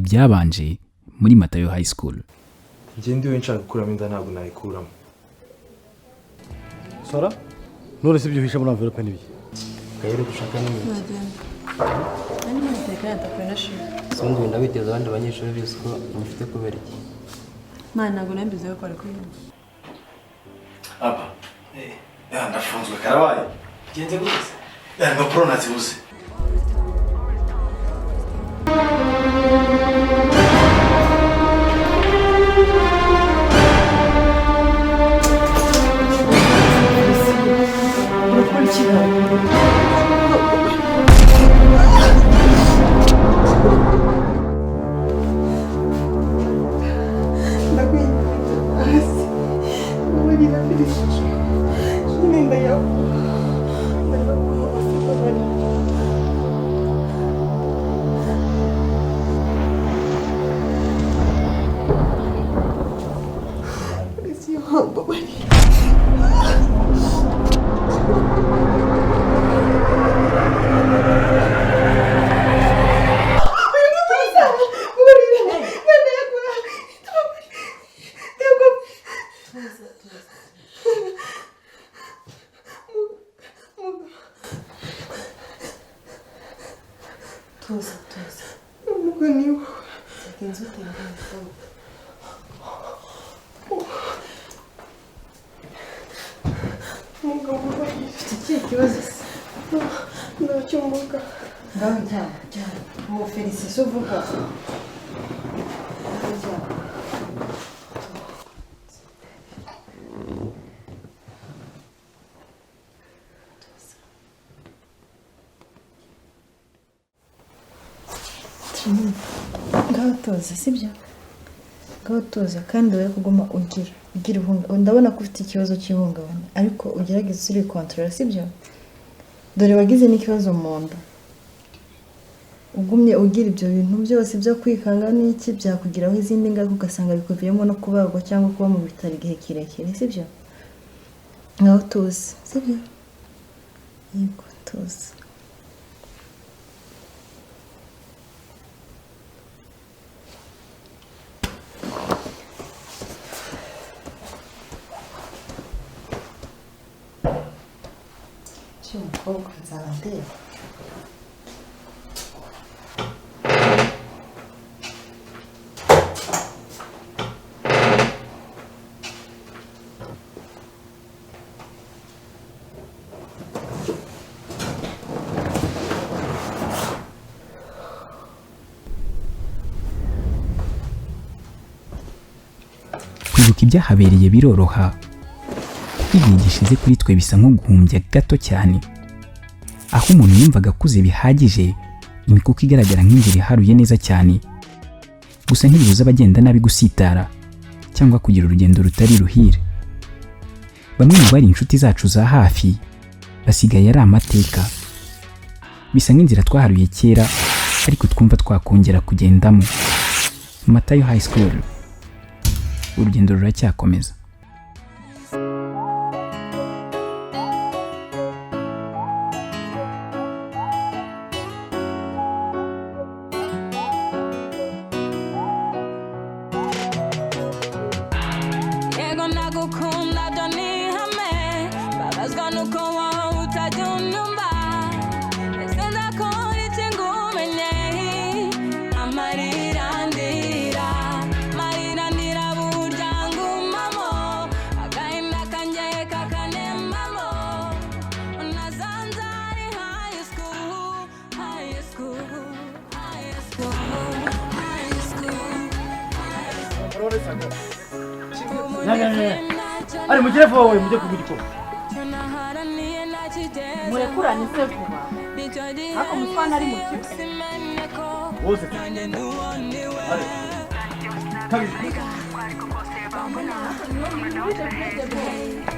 byabanje muri Matayo High School. Njye ndiwe nshaka gukuramo inda ntabwo nayikuramo. Sora none se ibyo uhisha muri envelope n'ibiki? Kayire gushaka n'ibiki? Nani muteka entrepreneurship. Songo ndabiteza abandi banyeshuri b'isiko mufite kubera iki? Mana ntabwo nambize ko ari kwiga. Aba ndafunzwe karabaye. Genze gute? Impapuro nazibuze. Gatoza sibyo? Gatoza kandi we kuguma ugira ndabona ko ufite ikibazo cy'ihungabana ariko ugerageza uri control sibyo? Dore wagize n'ikibazo mu nda. Ugumye ugira ibyo bintu byose byo kwikanga n'iki byakugiraho izindi ngaruka ugasanga bikuviyemo no kubagwa cyangwa kuba mu bitaro igihe kirekire sibyo? Ngaho tuzi sibyo? Yego tuzi. umukobwa nzaba ndeba kwibuka ibyahabereye biroroha igihe gishize kuri twe bisa nko guhumbya gato cyane aho umuntu yumvaga akuze bihagije imikuko igaragara nk'inzira iharuye neza cyane gusa ntibibuza abagenda nabi gusitara cyangwa kugira urugendo rutari ruhire bamwe mu bari inshuti zacu za hafi basigaye ari amateka bisa nk'inzira twaharuye kera ariko twumva twakongera kugendamo Matayo High School urugendo ruracyakomeza. Ari mugire vuba wowe mujye kugura iko. murekurane se vuba ako mutwana ari mu kigo Wose. Ari. Kabi.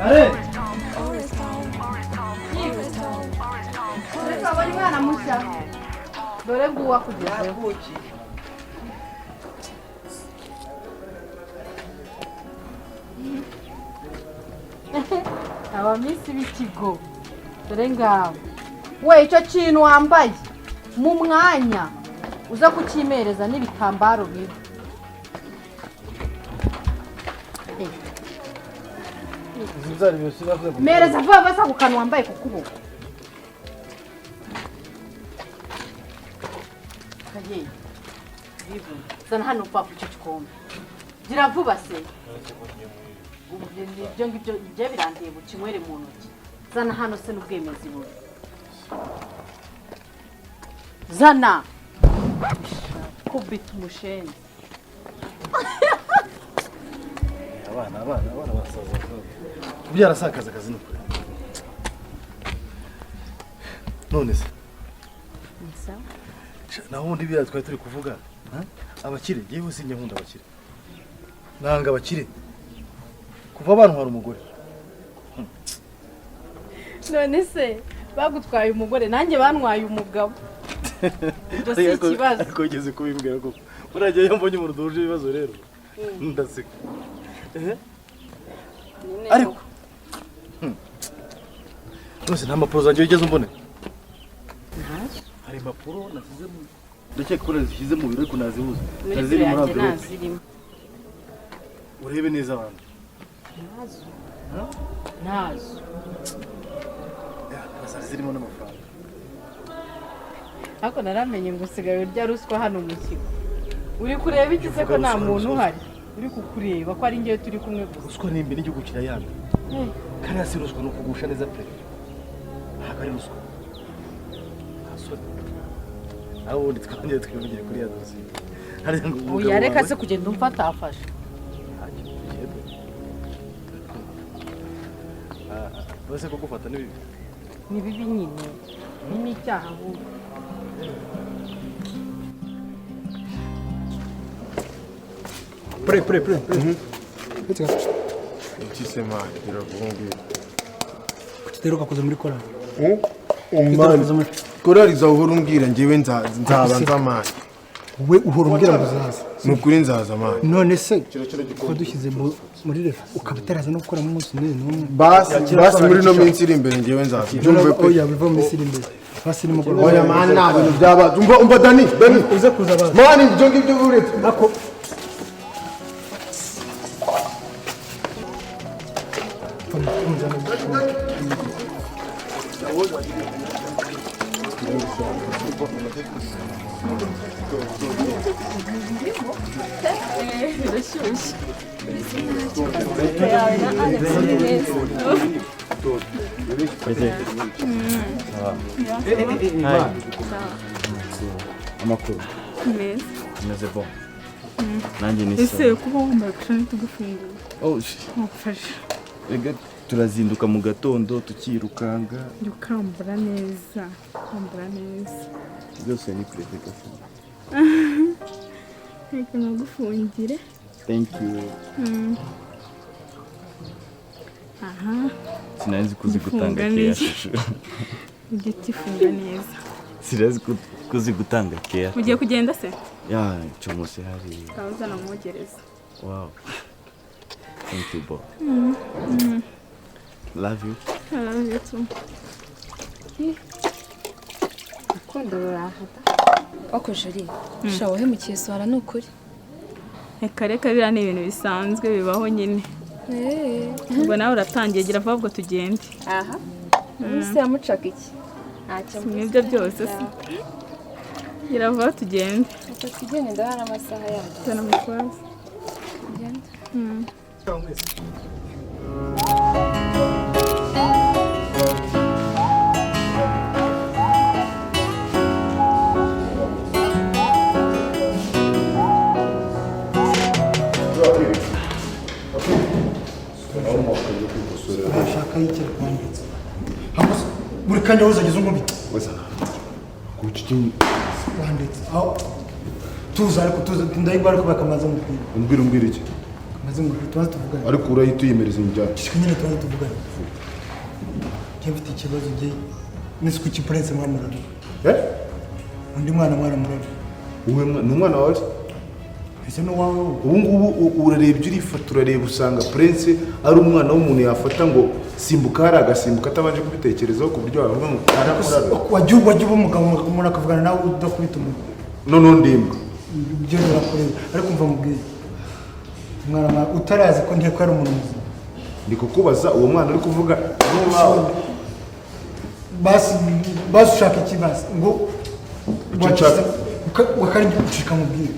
Are. reka bari mwana mushya dore guwa kugeza buki abamisi b'ikigo dore ngabo we icyo kintu wambaye mu mwanya uza kukimereza n'ibitambaro bibi. Zari byose bavuze. Mereza vuba basa ku kanwa wambaye ku kuboko. Kagiye. Bivu. Zana hano upfa icyo gikombe. Gira vuba se. Ibyo ngibyo bye birandiye bukinywere mu ntoki. Zana hano se n'ubwemezi bubi. Zana. Kubita umusheni. Abana basaza. Kubyara sakaza akazi n'ukuri. None se. Nsa. Naho undi bya twari turi kuvuga, abakire yewe sinjye nkunda abakire. Nanga abakire. Kuva abantu hari umugore. None se bagutwaye umugore nanjye bantwaye umugabo. Ibyo si ikibazo. Ariko ugeze kubimbwira koko. Uragiye iyo mbonye umuntu duje ibibazo rero. Ndaseka. Ariko nose nta mpapuro zanjye wigeze umbone? Hari impapuro nasize mu ndakeka ko nazishyize mu biro ariko nazibuze. Naziri muri envelope. Urebe neza abantu. Nazo. Ya, zirimo n'amafaranga. Ariko naramenye ngo usigaye urya ruswa hano mu kigo. Uri kureba iki se ko nta muntu uhari? Uri kukureba ko ari ngewe turi kumwe gusa. Ruswa nimbi n'igihugu kirayanga. Kariya si ruswa no kugusha neza pe. Ntabwo ari ruswa. Asore. Aho undi twongeye twivugiye kuri ya dosiye. Hari ngo Oya reka se kugenda umfata afasha. Bose kugufata ni bibi. Ni bibi nyine. Ni n'icyaha ahubwo. Pre. Ikisema kiravuga. Kutiteruka kuza muri korali. Umwana korali za uhora umbwira njyewe nzaba nzamani. We uhora umbwira ngo uzaza. Nukuri nzaza mani. None se ko dushyize muri refa ukabitaraza no gukora mu munsi n'umwe. Basi muri no minsi iri imbere njyewe nzaza. Byumve pe. Oya biva mu minsi iri imbere. Basi ni mugoroba. Oya mani nta bintu byaba. Umva Dani uze kuza baza. Mani ibyo ngibyo uretse. Ako amakuru meza meze bon nanjye ni ese kuba wambaye gushana tugufungura mufasha ega turazinduka mu gatondo tukirukanga ukambura neza byose ni preparation reka nagufungire thank you aha sinanzi kuzi gutanga care shushu igiti funga neza sirazi kuzi gutanga care ugiye kugenda se ya cyomose hari kawuzana mwogereza wow thank you bo love you I love you too Kondo rurahata wako jari shawo hemukiye swara nukuri reka biriya ni ibintu bisanzwe bibaho nyine ubwo nawe uratangiye gira vuba ubwo tugende aha ese yamucaka iki ntacyo n'ibyo byose se gira vuba tugende tugende ndabara amasaha yacu tuna mukwazi tugende ashaka yicyo kwanditse hakoze buri kanya uzageze ungumite wesa kuki wanditse aho tuza ariko tuza ndayibara ko bakamaze ngubwira umbwira iki maze ngubwira tuza tuvugana ariko urahita uyemereza njyana kishikanye tuza tuvugana cyafite ikibazo giye nisuku ki prince mwamurado undi mwana murado uwe ni umwana wawe ese no wawe ubu ngubu urarebye urifata urareba usanga prince ari umwana w'umuntu yafata ngo simbuka hari agasimbuka atabanje kubitekerezaho ku buryo wavuga ngo wajya umugabo umuntu akavugana nawe udakubita umuntu noneho ndimbwa ibyo birakureba ariko umva mubwiye mwana utarazi ko nteko ari umuntu muzima ndi kukubaza uwo mwana uri kuvuga basi ushaka iki basi ngo wakarinda gucika mubwire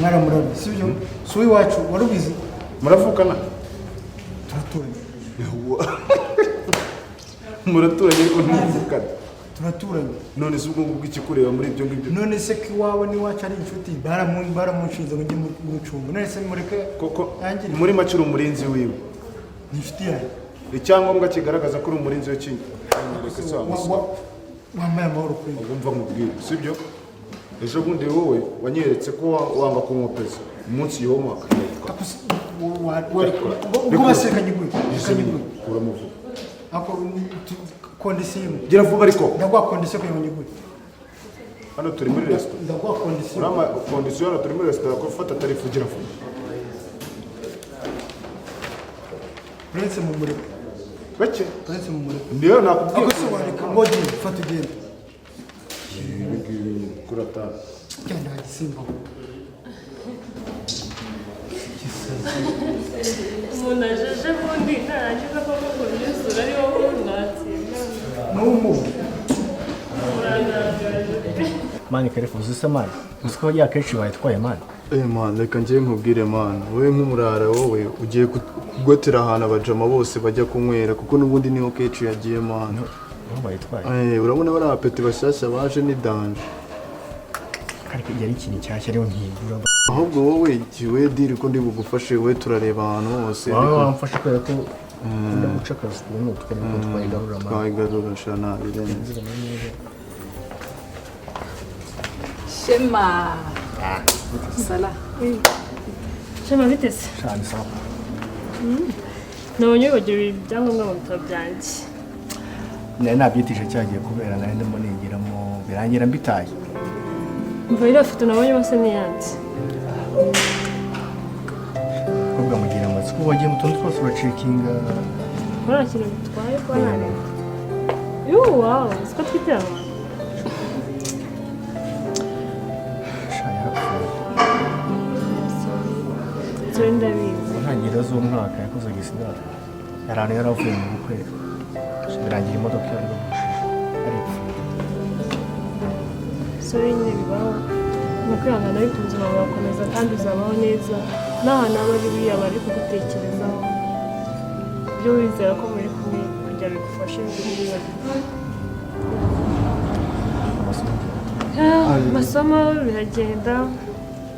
mwana murabi sibyo si uw'iwacu warubizi muravukana turaturanye muraturanye ariko ntimuvukana turaturanye none se ubwo ngubwo ikikureba muri ibyo ngibyo none se ko iwawe n'iwacu ari inshuti baramunshinze ngo njye mu rucungu none se mureke koko muri make uri umurinzi wiwe ni inshuti yawe icyangombwa kigaragaza ko uri umurinzi we wambaye amahoro kuri wumva nkubwire sibyo ejo bundi wowe wanyeretse ko wanga kunkopeza umunsi yoma ubwo basekanye gute uramuvuga ako kondisiyo gira vuba ariko ndagwa kondisiyo kuyibonye gute hano turi muri resitora ndagwa kondisiyo urama kondisiyo hano turi muri resitora ko ufata tarifu gira vuba Prince mu muriro bake Prince mu muriro ndiyo nakubwiye ako se wareka ngo genda fata ugenda kurata genda hagisimba umuntu ajeje bundi ntarangiza ko kunyuzura ari wowe unatsinda n'umubu mani karefuza usa mani uzi ko ya kenshi wayitwaye mani man reka njye nkubwire man wowe nk'umurara wowe ugiye kugotera ahantu abajama bose bajya kunywera kuko n'ubundi niho kenshi yagiye man urabona bari abapeti bashyashya baje ni danje ariko yari ikintu cyashya ariho nkigura ahubwo wowe igiwe diri ko ndi bugufashe wowe turareba ahantu hose wamfashe kubera ko ukunda guca akazi ku buntu twayigarura mani twayigarura shana birenze Shema Sala Shema bitese shani sawa nabonye wibagiwe ibyangombwa mu bitabo byanjye nari nabyitije cyagiye kubera nari ndimo nigiramo birangira mbitaye mva iriya foto nabonye bose niyandi kubwa mugira amatsiko wagiye mu tuntu twose uracikinga nta kintu bitwaye kuba ntareba yuuu wawu siko twitera abantu Sorry ndabizi ntangiriro z'umwaka yakoze gisigara yari ahantu yari avuye mu bukwe birangira imodoka yari ipfuye sorry nyine bibaho ni ukwihangana ariko ubuzima burakomeza kandi uzabaho neza n'ahantu aba ari buriya bari kugutekerezaho ibyo wizera ko muri kumwe kugira bigufashe amasomo biragenda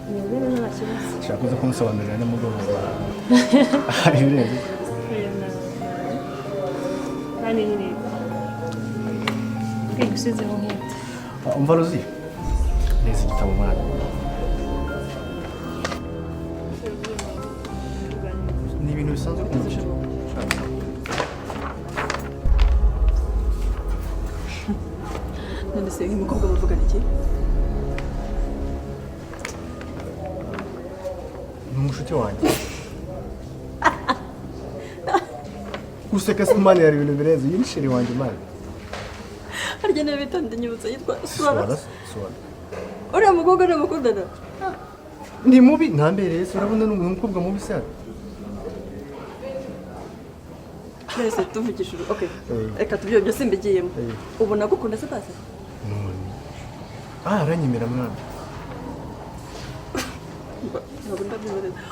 bimeze neza nta kibazo ushaka uza kumusobanurira nimugoroba hari ibirenze kandi nyine kwiga usizeho nk'ite umva ruzi neza igitabo mwana ni ibintu bisanzwe kumusha none se nk'umukobwa muvugana iki ni umushuti wanjye useka se mani yari ibintu birenze iyi ni sheri wanjye mani harya niba bitonde nyibutsa yitwa Suara Suara uriya mukobwa ni umukundana ni mubi ntambereye se urabona ni umukobwa mubi se twese tuvugishije okay reka tubyo byose mbigiyemo ubona gukunda se pasi aranyemera mwana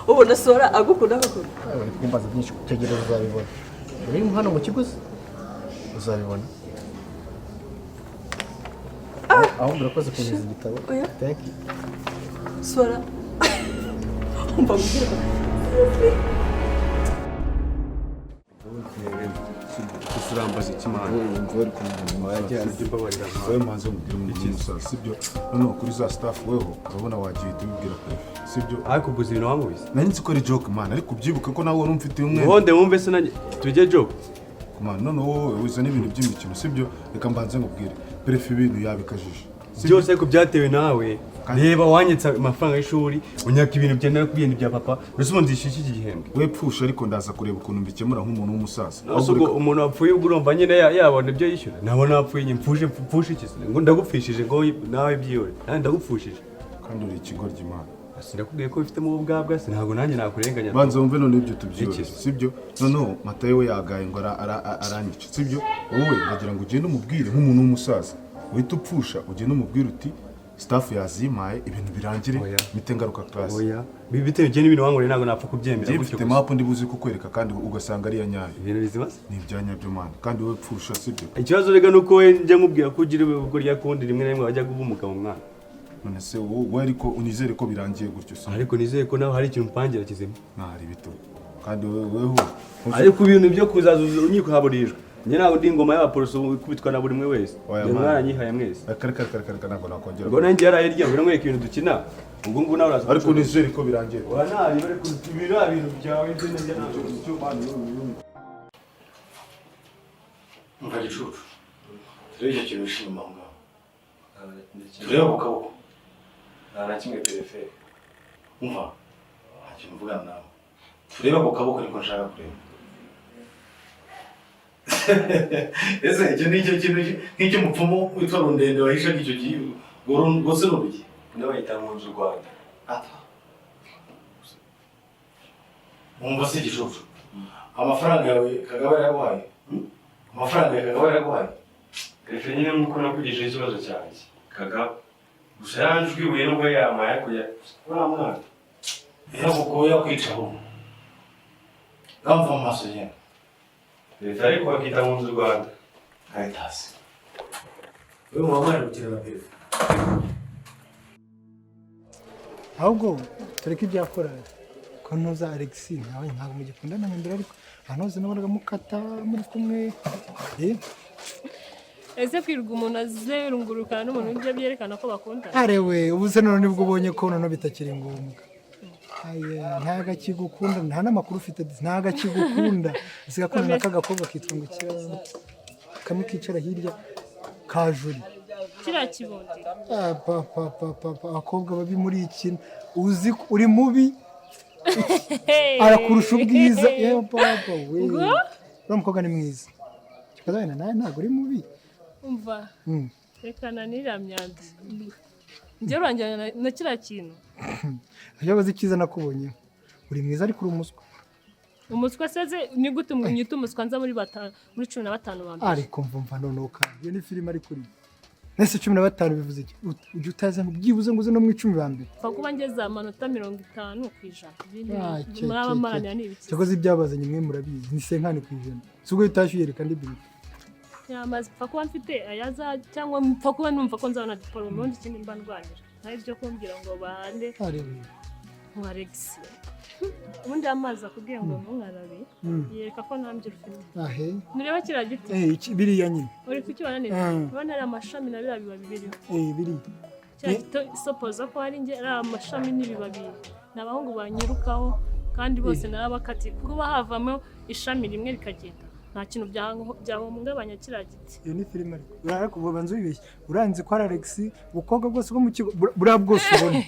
ubona Suara agukunda agukunda bari kumbaza byinshi kutegereza uzabibona uri hano mu kigo uzabibona ahubwo urakoze kunyuza igitabo thank you Suara umva mbwira kusurambaza ikimana ngori kumwe yajyana imbabarira nkawe manze mubwira umuntu sibyo noneho kuri za staff weho urabona wagiye tubibwira sibyo ariko guza ibintu wamubize nari nzi ko ari joke man ariko ubyibuka ko nawe wari umfitiye umwe wonde wumve se nanjye tujye joke man noneho wowe wiza n'ibintu by'imikino sibyo reka mbanze ngubwire perefe ibintu yabikajije byose ariko byatewe nawe reba wanyitse amafaranga y'ishuri unyaka ibintu byenda kubiyenda bya papa rusimo ndishyushye iki gihembwe we pfusha ariko ndaza kureba ukuntu mbikemura nk'umuntu w'umusaza ahubwo umuntu wapfuye ubwo urumva nyine yabona ibyo yishyura nabona wapfuye nyine mpfushe iki ngo ndagupfishije ngo nawe byiyore nanjye ndagupfushije kandi uri ikigoryi Imana sinakubwiye ko bifitemo ubwabwa se ntabwo nanjye nakurenganya banza wumve none ibyo tubyoroshye sibyo noneho Matayo we yagaye ngo aranyica sibyo wowe ndagira ngo ugende umubwire nk'umuntu w'umusaza uhita upfusha ugende umubwire uti staff yazimaye ibintu birangire mite ngaruka class oya bitewe n'ibintu wangore ntabwo napfa kubyemera gutyo mfite map ndi buzi kukwereka kandi ugasanga ari ya nyayo ibintu bizibaza ni ibyanya byo mana kandi wowe pfusha sibyo ikibazo rega nuko we njye nkubwira ko ugira ubwo rya kundi rimwe na rimwe wajya guba umugabo mwana none se wowe ariko unizere ko birangiye gutyo se ariko nizere ko nawe hari ikintu mpangira kizima ntari bito kandi weho ariko ibintu byo kuzaza unyiko haburijwe njye nawe ndi ingoma y'abaporoso ikubitwa na buri umwe wese mwaranyihaye mwese akareka ntabwo nakongera ngo nanjye yaraye irya buri mwereka ibintu dukina ubwo ngubu nawe uraza ariko nizere ko birangiye ntari bari kubira ibintu byawe ibyo njye ntabwo icyo bana umva gicucu turebe icyo kintu wishima aho ngaho turebe ku kaboko nta na kimwe perefere umva nta kintu mvugana nawe turebe ku kaboko niko nshaka kureba ese icyo ni icyo kintu nk'icy'umupfumu witwa Rundende wahishaga icyo kintu rwose ni urugi ndabahita mu nzu Rwanda wumva se igicucu amafaranga yawe Kagabo yaraguhaye amafaranga ya Kagabo yaraguhaye perefere nyine nk'uko nakugejeho ikibazo cyanjye Kagabo gusa yanjwe ibuye nubwo yamaye kujya uriya mwana rero kuko yakwicaho kamva mu maso nyine leta ariko bakita mu nzu Rwanda Caritas wewe mwamara gukina na perefere ahubwo tureke ibyakora ko ntuza Alexis nawe ntabwo mugikundana mbere ariko hanoze nabonaga mukata muri kumwe ese kwirwa umuntu azerungurukana n'umuntu ujya byerekana ko bakundana arewe ubu se none nibwo ubonye ko noneho bitakiri ngombwa ntago akigukunda nta n'amakuru ufite ntago akigukunda usiga ko n'akagakobwa kitwa ngo kamwe kicara hirya kajuri kiriya kibundi abakobwa babi muri iki uzi uri mubi arakurusha ubwiza yewe papa we uriya mukobwa ni mwiza kikaza wenda nawe ntabwo uri mubi umva rekana n'iriya myanda njye urangira na kiriya kintu yabaze icyiza nakubonyeho uri mwiza ariko uri umuswa umuswa seze ni gute umwita umuswa nza muri 15 ba mbere ariko mva noneho kandi iyo ni filime ari kuri nese 15 bivuze iki ujye utaza byibuze ngo uze no mu 10 ba mbere fa kuba ngeze amanota 50 kwijana muri abamaranya ni ibiki cyakoze ibyabazanye mwe murabizi ni 50 kwijana sugo itashyuye reka ndi biri yamaze fa kuba mfite ayaza cyangwa mfa kuba numva ko nzabona diplome ubundi ikindi mba ndwanira nta ibyo kumbwira ngo bande ngo Alexis ubundi amazi akubwiye ngo ntunkarabe yereka ko ntambye ufite nureba kiriya giti biriya nyine uri kukibona neza ubona ari amashami na biriya bibabi biriho biriya kiriya gito isopoza ko hari nge ari amashami n'ibibabi ni abahungu banyirukaho kandi bose narabakatiye kuba havamo ishami rimwe rikagenda nta kintu byahungabanya kiriya giti iyo ni filime ariko urarako banza wibeshye uranze ko ari Alexis ubukobwa bwose bwo mu kigo buriya bwose ubona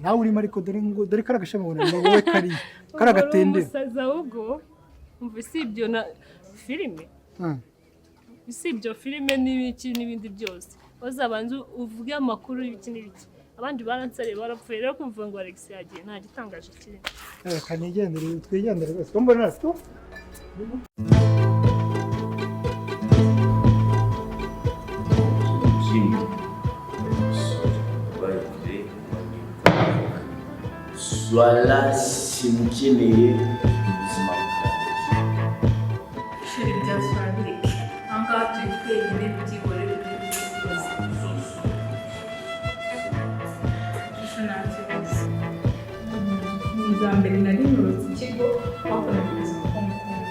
nawe urimo ariko dore kari agashami ubona ni wowe kari agatendera umusaza ahubwo umva isibyo na filime isibyo filime n'ibiki n'ibindi byose bazabanza uvuge amakuru y'ibiki n'ibiki abandi baransare barapfuye rero kumva ngo Alexis yagiye nta gitangaje kirimo kanigendere twigendere rwose ko mbona natwe Swala simukeneye ubuzima bwawe. Ishuri rya Swahili ahangaha turi twenyine byihorere byose. Ishuri nta kibazo. Ni ubwa mbere nari nturutse ikigo bakora ubuzima bw'umukunzi.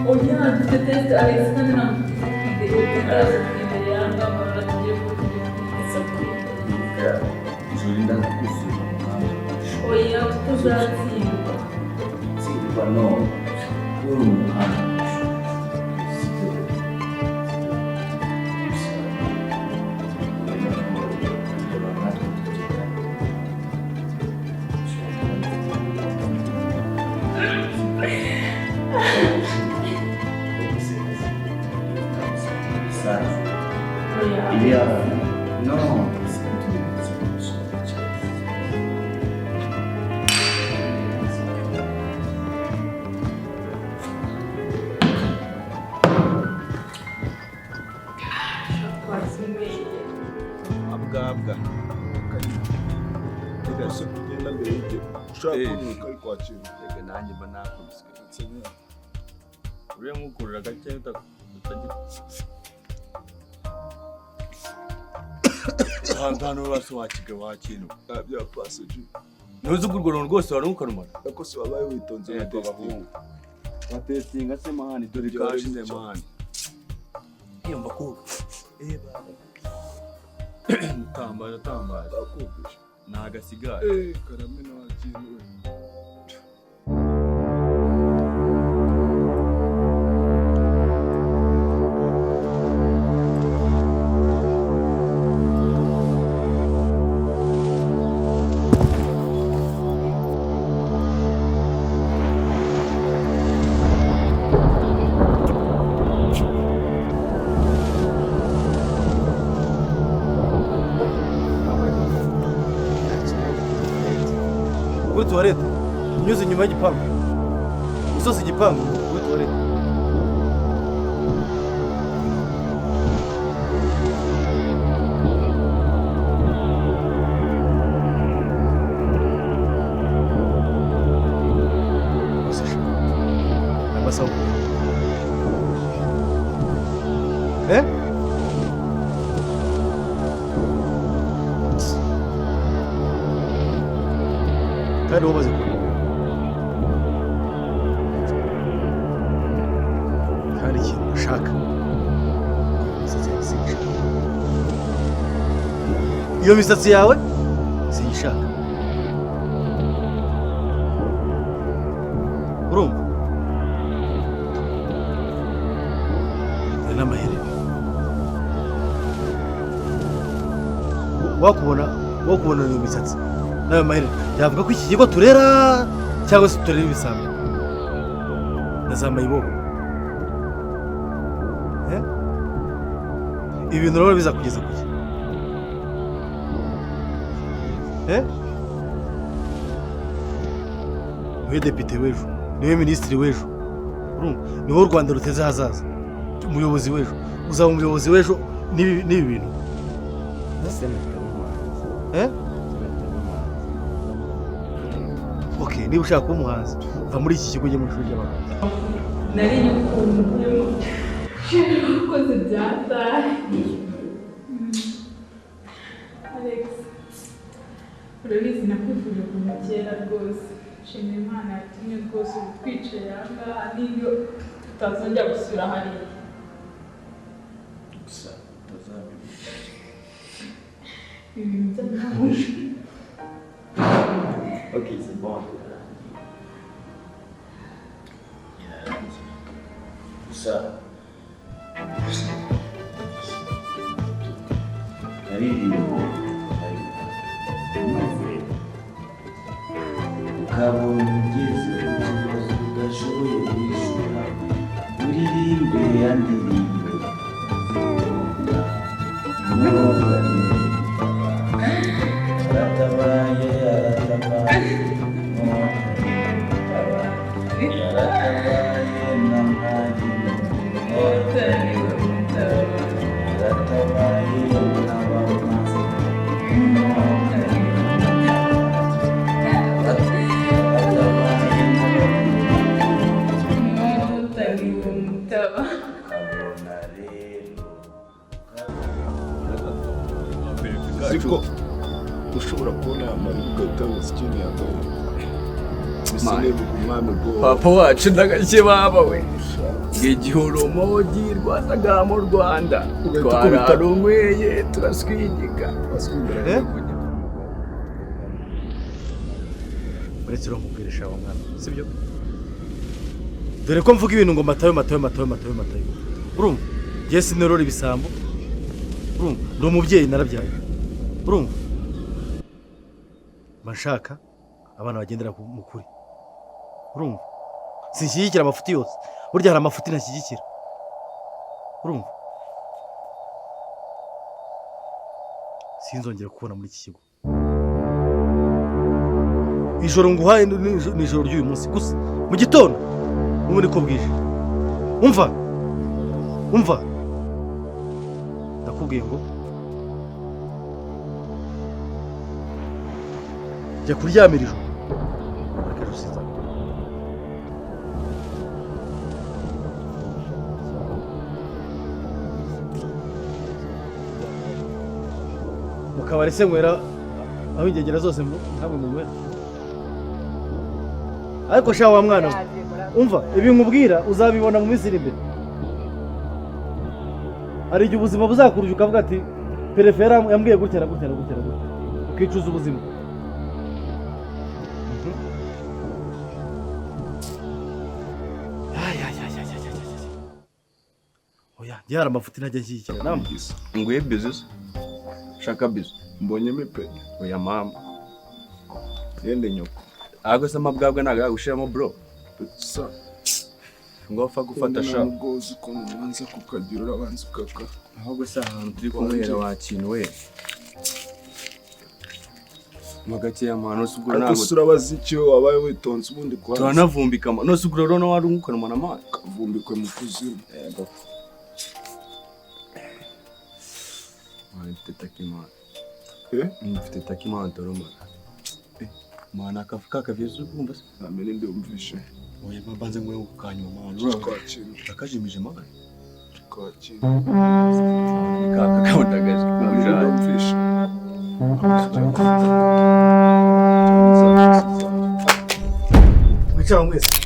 Oya, dufite test Alexis kandi ntabwo dufite imbere y'aho ngaho tugiye kugira uzatsindwa. Tsindwa no uri umuhanga. Yeah. No. Abwa. Ida se kugenda mbere y'ibyo. Ushaka kunuka ariko wakira. Reka nanjye mba nakubiswe. Uriya nkukurura gake utagira. Hano basi wakino. Bya passage. Ntuzi urwo runtu rwose wari ukarumara. Ariko se wabaye witonze na testing. Na testing ase mahani dore kashize mahani. Iyo mbakuru. Tambaza. Bakubisha. Nagasigara. Karamena wakino. Kuri tuwarete unyuze inyuma y'igipangu usoza igipangu kuri tuwarete. Amasaho kandi umaze hari ikintu ushaka iyo misatsi yawe siyishaka urumva n'amaherere wakubona iyo misatsi nawe maherere yavuga ko iki kigo turera cyangwa se turera ibisambo nazambaye ibobo. Ibintu rero biza kugeza kuki niwe depite w'ejo, niwe minisitiri w'ejo, niwe u Rwanda ruteze hazaza, umuyobozi w'ejo, uzaba umuyobozi w'ejo n'ibi bintu. Okay, niba ushaka kuba umuhanzi va muri iki kigo ujye mu ishuri ry'abahanzi. Nari nyukumbuye ukoze byataye. Alex, urabizi nakwifuje kuva kera rwose. Nshimira Imana yatumye rwose ubu twicaye aha ngaha n'iyo tutazongera gusubira hariya. Gusa utazabibona. Ibintu by'amahuje. Ok, c'est bon. Gusa aririmbo ukabona ugeze ku kibazo udashoboye kwishyura uririmbe ya ndirimbo aratabaye Siko ushobora kubona yamara ugahita ikindi yambaye bisine umwami bwo papa wacu ndagake baba we igihoromogi rwasaga mu Rwanda twararunyweye turaswinyiga uretse rero nkubwire sha wa mwana sibyo dore ko mvuga ibintu ngo matayo urumva ngiye sinerora ibisambo urumva ndi umubyeyi narabyaye urumva mashaka abana bagendera mu kuri urumva sinshyigikira amafuti yose burya hari amafuti ntashyigikira urumva sinzongera kubona muri iki kigo ijoro nguhaye ni ijoro ry'uyu munsi gusa mu gitondo n'ubu niko bwije umva ndakubwiye ngo jya kuryamira ijoro akajusiza mu kabari se nywera aho ingegera zose ntabwo munywera ariko sha wa mwana umva ibi nkubwira uzabibona mu minsi iri imbere hari igihe ubuzima buzakurya ukavuga ati perefera yambwiye gutya na gutya na gutya na gutya ukicuza ubuzima oya njye hari amafuti ntajya nshyigikira namwe nguye bizu shaka bizu mbonye mepe oya mama yende nyoko ahubwo se amabwabwa ntabwo yagushiramo bro sa ngo wapfa gufata sha umugozi ko ubanza kukagira urabanza ukaka ahubwo se ahantu turi kunywera wakintu we magakeya mwana nose ubwo ntabwo ariko urabaza icyo wabaye witonze ubundi kwa turanavumbika nose ubwo rero wari umukora mwana mwana kavumbikwe mu kuzimu yego mfite takimana mfite takimana toromana mana akafuka kavyeze kumva se amene ndumvishe oya mabanze mwe ukanyuma mana akajimije mana kwakira kaka kabondagaje ndumvishe mwicara mwese